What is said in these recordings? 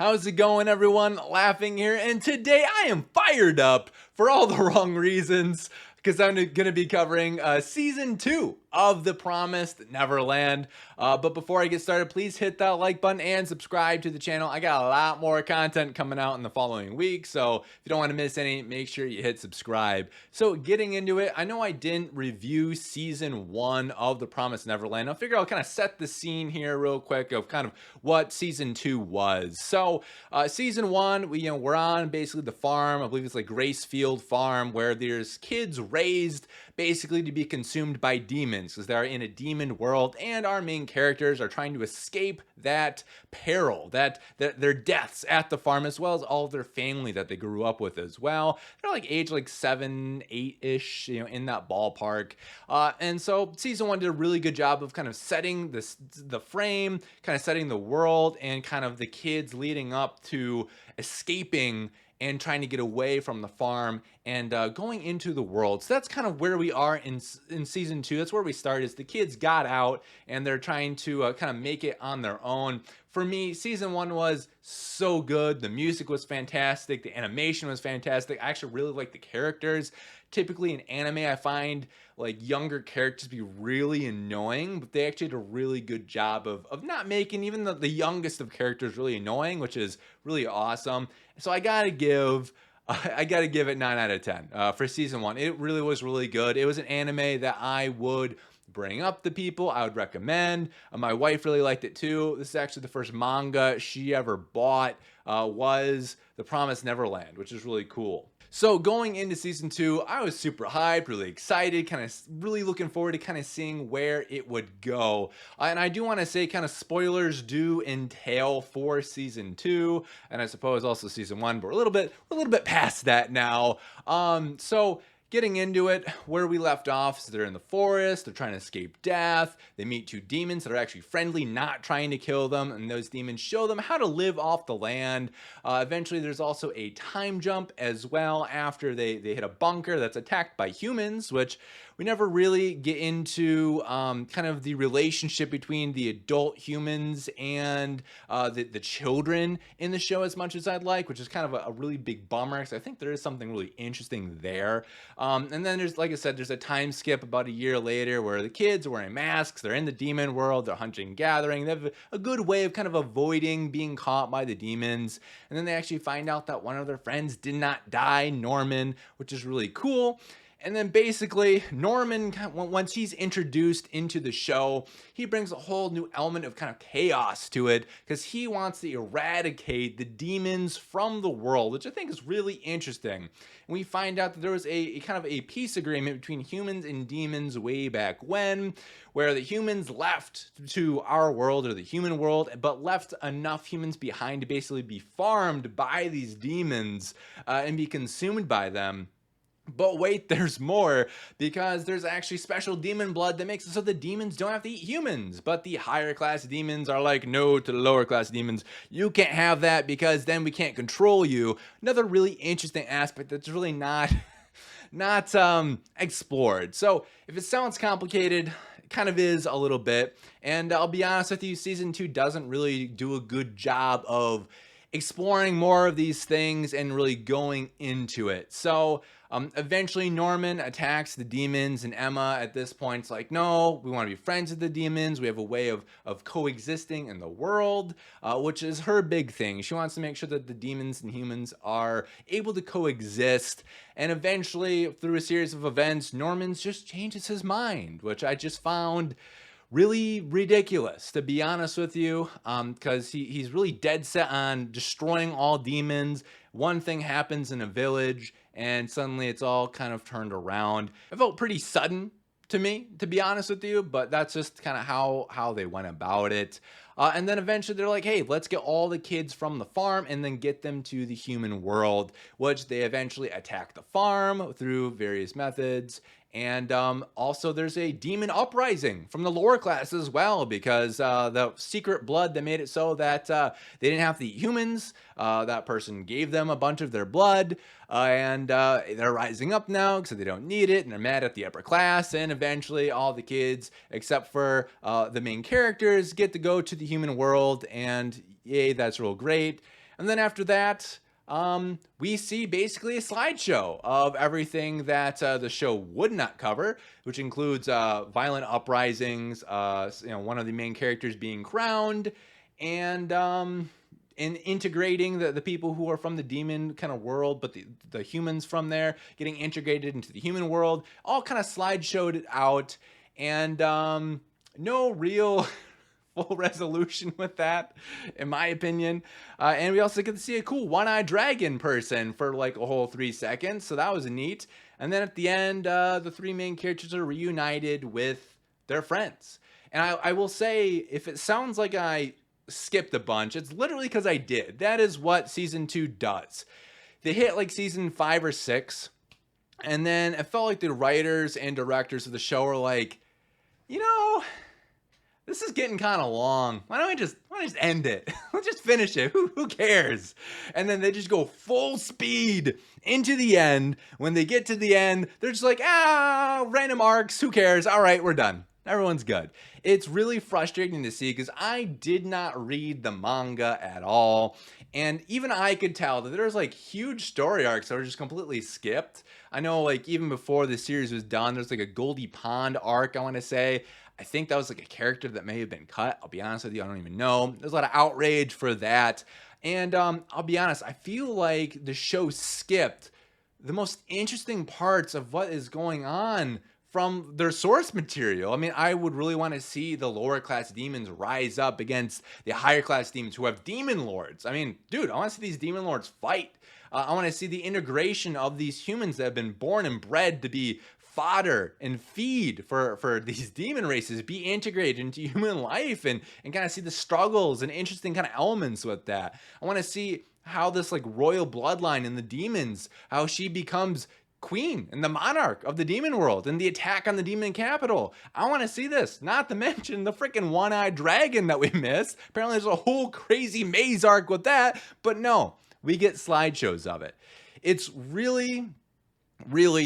How's it going, everyone? Laughing here, and today I am fired up for all the wrong reasons because I'm going to be covering season 2 of The Promised Neverland. But before I get started, please hit that like button and subscribe to the channel. I got a lot more content coming out in the following week, so if you don't want to miss any, make sure you hit subscribe. So getting into it, I know I didn't review season 1 of The Promised Neverland. I figure I'll kind of set the scene here real quick of kind of what season 2 was. So season 1, we're on basically the farm. I believe it's like Gracefield Farm, where there's kids raised basically to be consumed by demons because they're in a demon world, and our main characters are trying to escape that peril, that their deaths at the farm, as well as all of their family that they grew up with as well. They're like age like 7, 8-ish, in that ballpark. And so season 1 did a really good job of kind of setting the frame, kind of setting the world, and kind of the kids leading up to escaping and trying to get away from the farm and going into the world. So that's kind of where we are in season 2. That's where we start, is the kids got out and they're trying to kind of make it on their own. For me, season 1 was so good. The music was fantastic. The animation was fantastic. I actually really like the characters. Typically in anime, I find like younger characters be really annoying, but they actually did a really good job of not making even the youngest of characters really annoying, which is really awesome. So I gotta give it 9 out of 10 for season 1. It really was really good. It was an anime that I would bring up to people. I would recommend. My wife really liked it too. This is actually the first manga she ever bought, was The Promised Neverland, which is really cool. So going into season 2, I was super hyped, really excited, kind of really looking forward to kind of seeing where it would go. And I do want to say kind of spoilers do entail for season 2, and I suppose also season 1, but we're a little bit past that now. So getting into it, where we left off is they're in the forest, they're trying to escape death, they meet 2 demons that are actually friendly, not trying to kill them, and those demons show them how to live off the land. Eventually there's also a time jump as well after they hit a bunker that's attacked by humans, which we never really get into kind of the relationship between the adult humans and the children in the show as much as I'd like, which is kind of a really big bummer because I think there is something really interesting there. And then there's, like I said, there's a time skip about a year later where the kids are wearing masks, they're in the demon world, they're hunting and gathering, they have a good way of kind of avoiding being caught by the demons. And then they actually find out that one of their friends did not die, Norman, which is really cool. And then basically Norman, once he's introduced into the show, he brings a whole new element of kind of chaos to it because he wants to eradicate the demons from the world, which I think is really interesting. And we find out that there was a kind of a peace agreement between humans and demons way back when, where the humans left to our world, or the human world, but left enough humans behind to basically be farmed by these demons and be consumed by them. But wait, there's more, because there's actually special demon blood that makes it so the demons don't have to eat humans. But the higher class demons are like, no to the lower class demons. You can't have that because then we can't control you. Another really interesting aspect that's really not explored. So if it sounds complicated, it kind of is a little bit. And I'll be honest with you, season 2 doesn't really do a good job of exploring more of these things and really going into it. So eventually Norman attacks the demons, and Emma at this point is like, no, we want to be friends with the demons. We have a way of coexisting in the world, which is her big thing. She wants to make sure that the demons and humans are able to coexist. And eventually, through a series of events, Norman just changes his mind, which I just found really ridiculous, to be honest with you, because he's really dead set on destroying all demons. One thing happens in a village and suddenly it's all kind of turned around. It felt pretty sudden to me, to be honest with you, but that's just kind of how they went about it. And then eventually they're like, hey, let's get all the kids from the farm and then get them to the human world, which they eventually attack the farm through various methods. And also there's a demon uprising from the lower class as well, because the secret blood that made it so that they didn't have to eat humans, that person gave them a bunch of their blood, and they're rising up now because they don't need it, and they're mad at the upper class. And eventually all the kids, except for the main characters, get to go to the human world, and yay, that's real great. And then after that, we see basically a slideshow of everything that the show would not cover, which includes violent uprisings, one of the main characters being crowned, and in integrating the people who are from the demon kind of world, but the humans from there getting integrated into the human world, all kind of slideshowed out, and no real full resolution with that, in my opinion. And we also get to see a cool one-eyed dragon person for like a whole 3 seconds, so that was neat. And then at the end, the three main characters are reunited with their friends. And I will say, if it sounds like I skipped a bunch, it's literally because I did. That is what season 2 does. They hit like season 5 or 6, and then it felt like the writers and directors of the show were like, this is getting kind of long. Why don't I just end it? Let's just finish it. Who cares? And then they just go full speed into the end. When they get to the end, they're just like, random arcs. Who cares? All right, we're done. Everyone's good. It's really frustrating to see because I did not read the manga at all. And even I could tell that there's like huge story arcs that were just completely skipped. I know like even before the series was done, there's like a Goldie Pond arc, I want to say. I think that was like a character that may have been cut. I'll be honest with you, I don't even know. There's a lot of outrage for that. And I'll be honest, I feel like the show skipped the most interesting parts of what is going on from their source material. I mean, I would really want to see the lower class demons rise up against the higher class demons who have demon lords. I mean, dude, I want to see these demon lords fight. I want to see the integration of these humans that have been born and bred to be fodder and feed for these demon races be integrated into human life, and kind of see the struggles and interesting kind of elements with that. I want to see how this like royal bloodline in the demons, how she becomes queen and the monarch of the demon world and the attack on the demon capital. I want to see this, not to mention the freaking one-eyed dragon that we missed. Apparently there's a whole crazy maze arc with that, but no, we get slideshows of it. It's really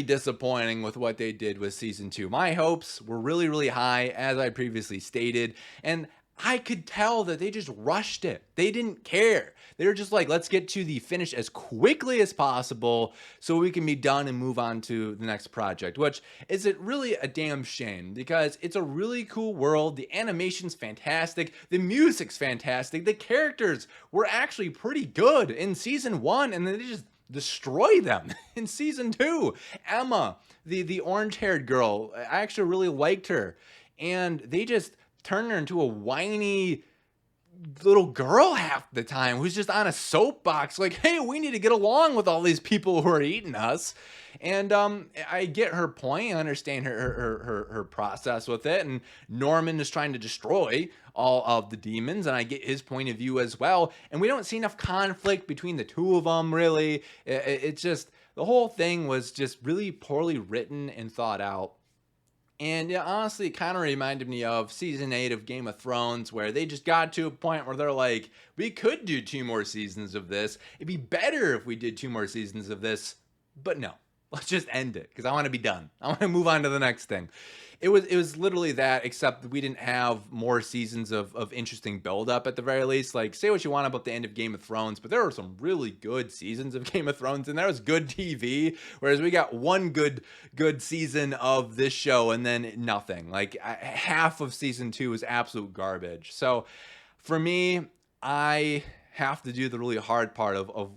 disappointing with what they did with season 2. My hopes were really high, as I previously stated, and I could tell that they just rushed it. They didn't care. They were just like, let's get to the finish as quickly as possible so we can be done and move on to the next project, which is really a damn shame because it's a really cool world. The animation's fantastic. The music's fantastic. The characters were actually pretty good in season 1, and then they just destroy them in season 2. Emma, the orange-haired girl, I actually really liked her, and they just turned her into a whiny little girl half the time who's just on a soapbox like, hey, we need to get along with all these people who are eating us. And I get her point. I understand her process with it. And Norman is trying to destroy all of the demons, and I get his point of view as well. And we don't see enough conflict between the two of them, really. It's just, the whole thing was just really poorly written and thought out. And yeah, honestly, it kind of reminded me of season 8 of Game of Thrones, where they just got to a point where they're like, we could do 2 more seasons of this. It'd be better if we did 2 more seasons of this. But no, let's just end it because I want to be done. I want to move on to the next thing. It was literally that, except we didn't have more seasons of interesting build-up at the very least. Like, say what you want about the end of Game of Thrones, but there were some really good seasons of Game of Thrones, and that was good TV, whereas we got one good season of this show and then nothing. Like, half of season 2 was absolute garbage. So, for me, I have to do the really hard part of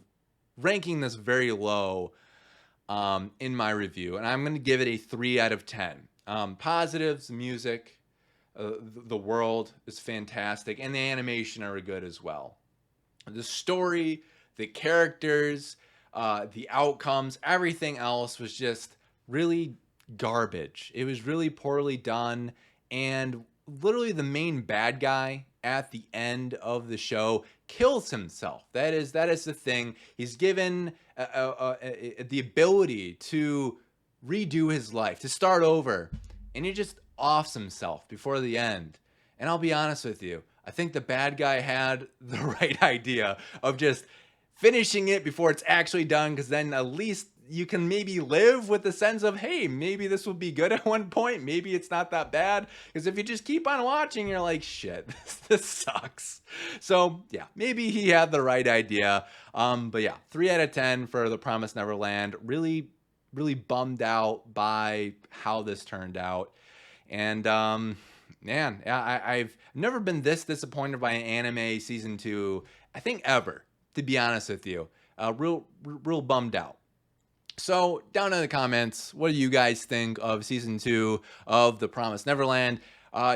ranking this very low in my review, and I'm going to give it a 3 out of 10. Positives, music, the world is fantastic, and the animation are good as well. The story, the characters, the outcomes, everything else was just really garbage. It was really poorly done, and literally the main bad guy at the end of the show kills himself. That is the thing. He's given the ability to redo his life, to start over, and he just offs himself before the end. And I'll be honest with you, I think the bad guy had the right idea of just finishing it before it's actually done, because then at least you can maybe live with the sense of, hey, maybe this will be good at one point. Maybe it's not that bad. Because if you just keep on watching, you're like, shit, this sucks. So yeah, maybe he had the right idea. But yeah, 3 out of 10 for The Promised Neverland. Really, really bummed out by how this turned out. And man, I've never been this disappointed by an anime season 2, I think ever, to be honest with you. Real bummed out. So down in the comments, what do you guys think of season 2 of The Promised Neverland?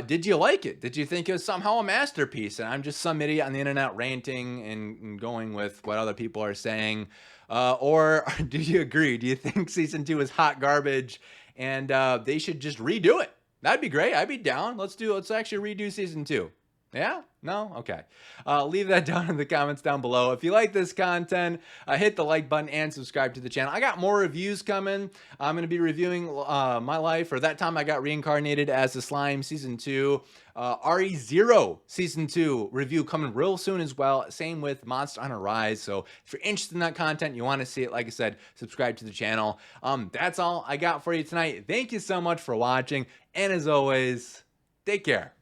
Did you like it? Did you think it was somehow a masterpiece? And I'm just some idiot on the internet ranting and going with what other people are saying. Or do you agree? Do you think season 2 is hot garbage and they should just redo it? That'd be great. I'd be down. Let's actually redo season 2. Yeah? No? Okay. Leave that down in the comments down below. If you like this content, hit the like button and subscribe to the channel. I got more reviews coming. I'm going to be reviewing my life, or That Time I Got Reincarnated as a Slime Season 2. RE0 Season 2 review coming real soon as well. Same with Monster Hunter Rise. So if you're interested in that content, you want to see it, like I said, subscribe to the channel. That's all I got for you tonight. Thank you so much for watching. And as always, take care.